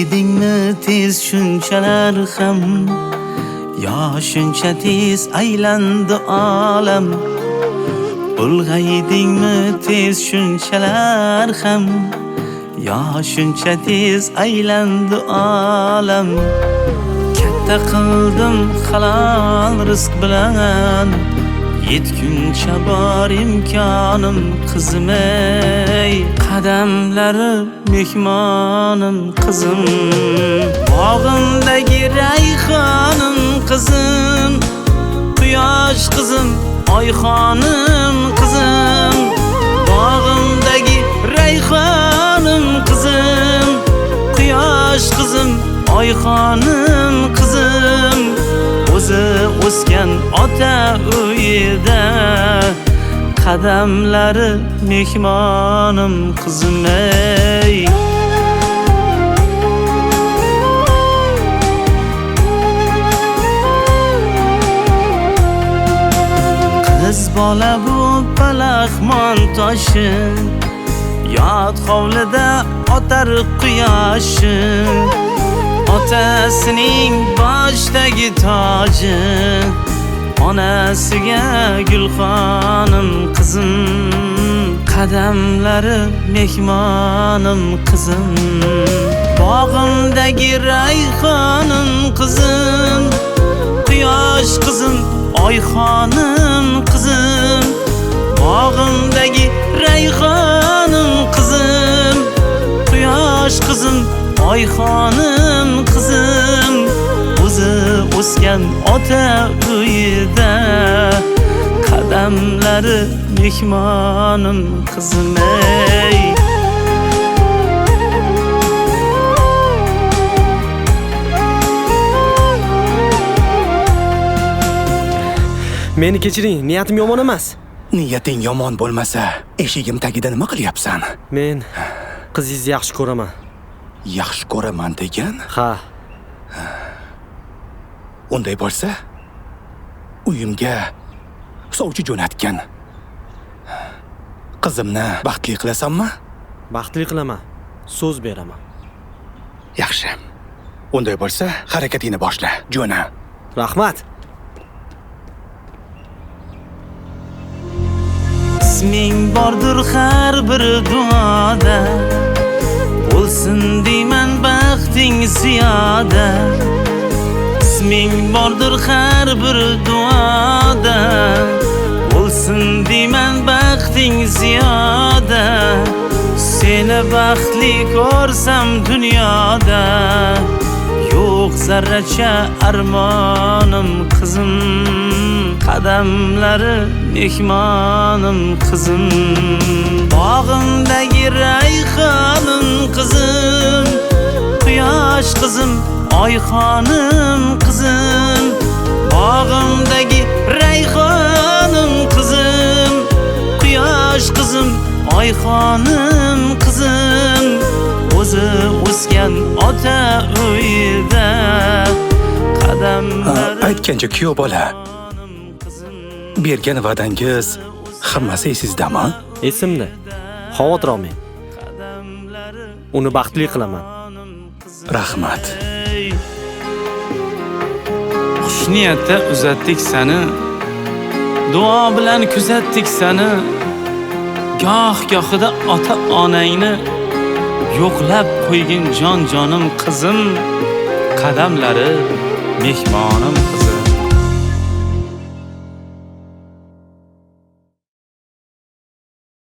Ulg'aydingmi tez shunchalar ham, yo shuncha tez aylandi olam. Ulg'aydingmi tez shunchalar ham, yo shuncha tez aylandi olam. Katta qildim halol rizq bilan, yetguncha bor imkonim qizim ey. Qadamlari mehmonim qizim, bog'imdagi rayhonim qizim, quyosh qizim, oyxonim qizim, bog'imdagi rayhonim qizim, quyosh qizim, oyxonim qizim, o'zi o'sgan ota uyida, qadamlari mehmonim qizim ey. Qiz bola bu palaxmon toshi, yot hovlida otar quyoshi, otasining boshdagi toji, onasiga gulxonim qizim, qadamlari mehmonim qizim, bog'imdagi rayhonim qizim, quyosh qizim, oyxonim qizim, bog'imdagi rayhonim qizim, quyosh qizim, oyxonim qizim, o'zi o'sgan ota uyida, qadamlari mehmonim qizim ey. Meni kechiring, niyatim yomon emas. Niyating yomon bo'lmasa, eshigim tagida nima qilyapsan? Men qizingizni yaxshi ko'raman. Yaxshi ko'raman degan? Ha. Unday bo'lsa, uyimga sovchi jo'natgan. Qizimni baxtli qilasanmi? Baxtli qilaman. So'z beraman. Yaxshi. Unday bo'lsa, harakatingni boshla. Jo'na. Rahmat. Isming bordir har bir duoda, bo'lsin deyman baxting ziyoda. Isming bordir har bir duoda, bo'lsin deyman baxting ziyoda. Seni baxtli ko'rsam dunyoda, yo'q zarracha armonim qizim, qadamlari mehmonim qizim, bog'imdagi rayhonim qizim, quyosh qizim, oyxonim qizim, bog'imdagi rayhonim qizim, quyosh qizim, oyxonim qizim, o'zi o'sgan ota uyida, qadamlari Aytgancha kuyov bola, bergan va'dangiz hammasi esizdami? Esimda. Xavotir olmang. Uni baxtli qilaman. Rahmat. Xushniyatda uzatdik seni, duo bilan kuzatdik seni. Goh-gohida ota-onangni yo'qlab qo'ygin jon-jonim qizim, qadamlari mehmonim qizim.